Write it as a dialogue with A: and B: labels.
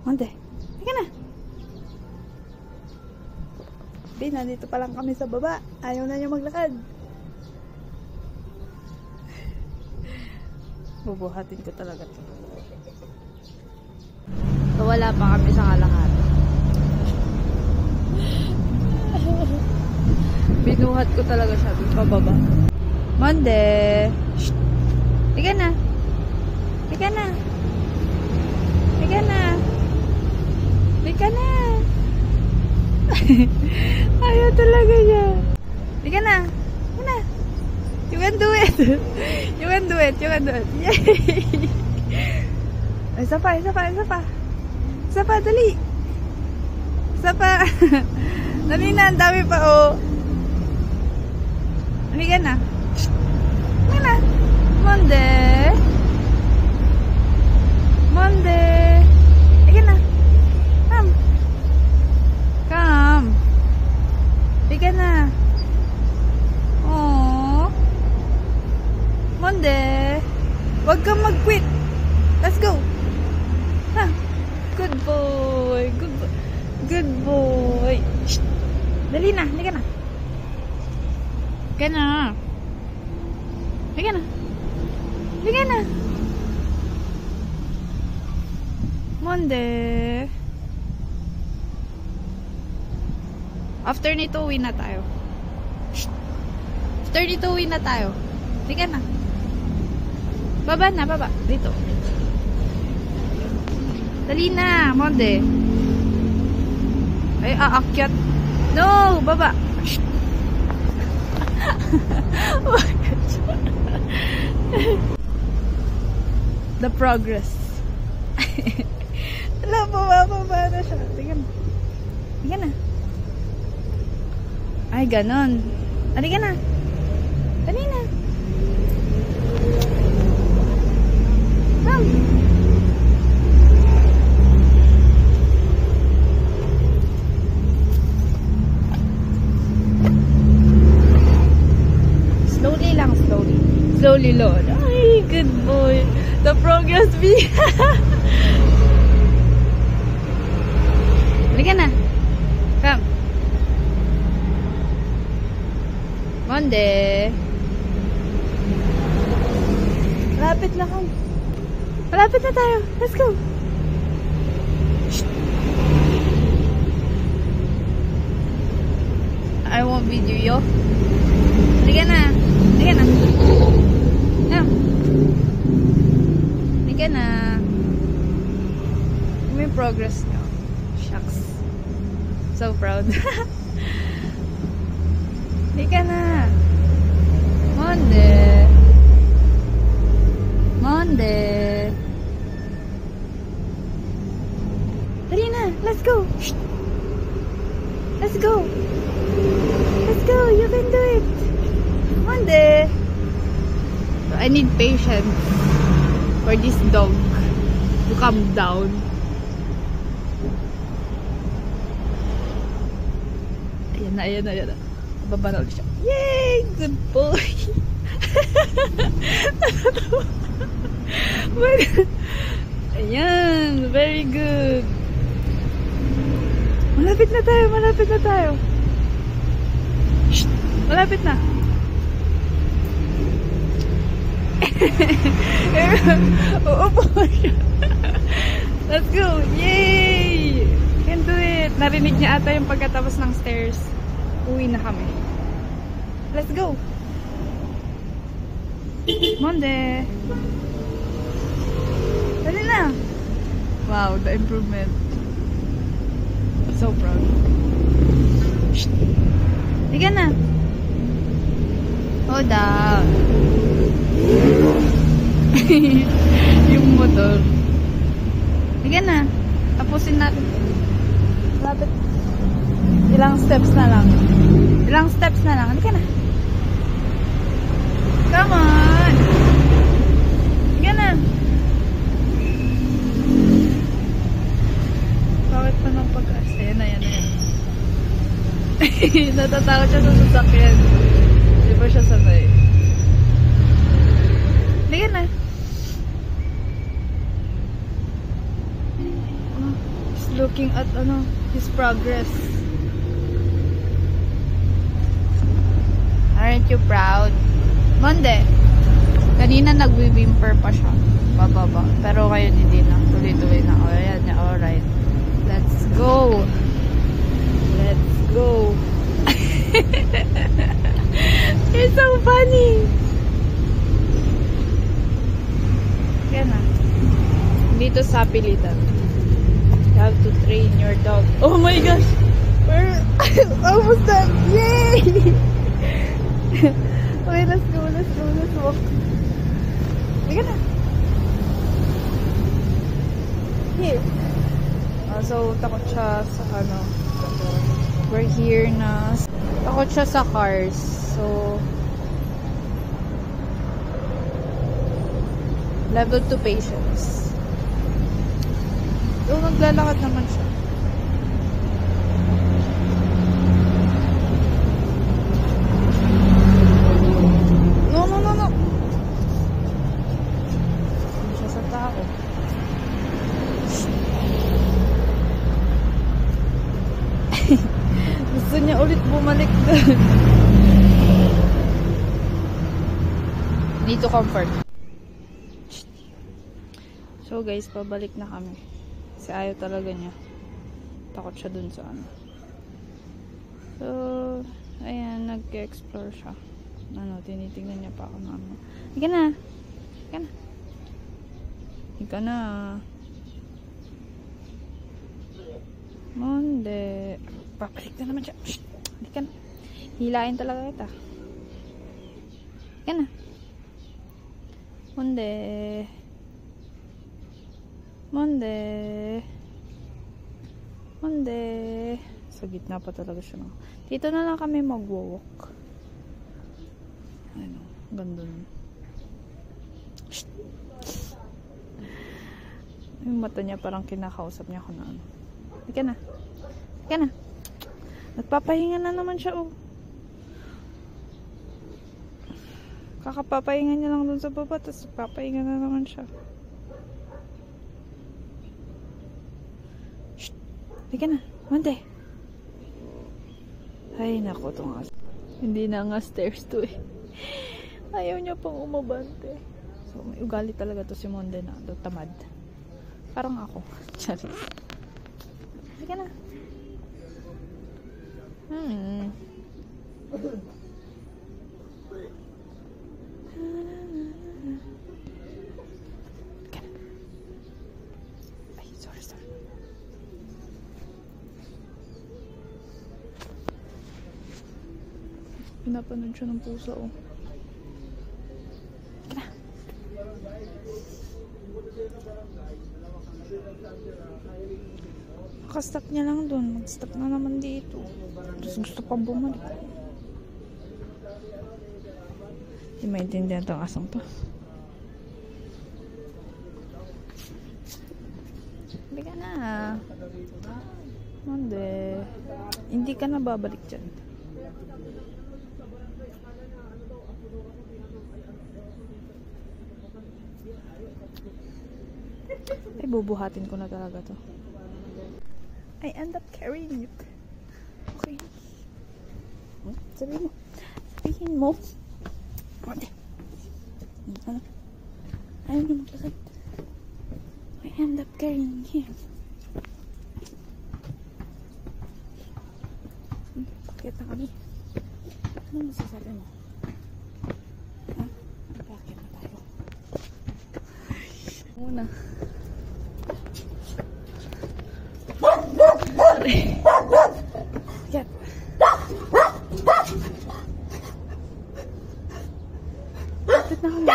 A: Monte, halika na. Babe, nandito pa lang kami sa baba. Ayaw na niya maglakad. Bubuhatin ko talaga to. So, wala pa kami sa kalahati. Binuhat ko talaga siya dun pababa. Monde! Shh! Higa na! Higa na! Higa na! Higa na! Ayaw talaga niya. Higa na! Higa na! You can do it! You can do it! You can do it! Yay! Isa pa! Isa pa! Isa pa! Isa pa! Dali! Isa pa! Dali na! Ang dami pa oh! Higa na! Higa na! Monde! Monde! Higa na! Come! Come! Higa na! Aww! Monde! Huwag kang mag-quit! Let's go! Ha! Good boy! Good boy! Good boy! Shh! Dali na! Higa na! Higa na! Higa na! Higa na! Monde! After nito, uwi na tayo. Shh! After nito, uwi na tayo. Higa na! Baba na, baba. Dito. Dali na, Monde. Ay, aakyat. No, baba. Shh! The progress. Wala, baba na siya. Tingnan mo. Tingnan na. Ay, ganon. Halika na. Dali na. Come. Slowly lang, slowly. Slowly, Lord. Ay, good boy. The progress be. Halika na. Come. Monde. Malapit na kami. Malapit na tayo. Let's go. Shh. I won't video you. Halika na. Halika na. Come. Halika na. May progress nyo. Shucks. So proud. Halika na. Monde. Monde. Dali na. Let's go. Shh. Let's go. Let's go. You can do it. Monde. So I need patience for this dog to calm down. Ayan na, ayan na, ayan na. Baba na ulit siya. Yay! Good boy! Ayan! Very good! Malapit na tayo! Malapit na tayo! Shh! Malapit na! Uupo siya! Let's go! Yay! Can do it! Narinig niya ata yung pagkatapos ng stairs. Uwi na kami. Let's go! Monde! Dali na! Wow, the improvement. I'm so proud. Shh! Higa na! Hold up! Yung motor. Higa na! Tapusin natin. Lapit. Ilang steps na lang. Ilang steps na lang. Halika na. Come on. Halika na. Bakit pa ng pag-asa? Ayan na, ayan na. Natatakot siya sa sasakyan. Di ba siya sanay? Halika na. looking at his progress. Aren't you proud? Monday. Kanina nagwi-whimper pa siya. Bababa. Pero ngayon hindi na. Tuloy-tuloy na. O, yan. Alright. Let's go. Let's go. You're so funny. Yan na. Dito sa pilitan. You have to train your dog. Oh my gosh! We're almost done! Yay! Okay, let's go, let's go, let's walk. Sige na. Here. So, takot siya sa we're here na. Takot siya sa cars. So, level 2 patience. So, maglalakad naman siya. No. Hindi siya sa tao. Gusto niya ulit bumalik doon. Need to comfort. So guys, pabalik na kami. Kasi ayaw talaga niya. Takot siya dun sa So, ayan, nag-explore siya. Tinitingnan niya pa ako na Higa na. Higa na. Higa na. Monday. Papalik na naman siya. Shh! Higa na. Hilain talaga kita. Higa na. Monday. Sa gitna pa talaga siya. Dito na lang kami mag-walk. Ganda nun. Yung mata niya parang kinakausap niya ako na Halika na. Halika na. Nagpapahinga na naman siya, Kakapapahinga niya lang dun sa baba, tapos papahinga na naman siya. Shh! Halika na. Monday. Ay, naku, itong aso. Hindi na nga stairs to Ayaw niya pang umabante. So, may ugali talaga to si Monday na tamad. Parang ako. Charis. Halika na. Ay, sorry. Pinapanood siya ng pusa, Naka-stop niya lang dun. Mag-stop na naman dito. Tapos gusto pa bumalik. Hindi maintindihan itong asang to. Hindi ka na. Hindi ka na babalik dyan. Ay, bubuhatin ko na talaga to. I end up carrying it. Okay. Sabihin mo. Ano? Ayaw na maglasad. I end up carrying him. Bakit na kami? Ano masasabi mo? Ha? Bakit na tayo? Muna. Get. Bakit na kami?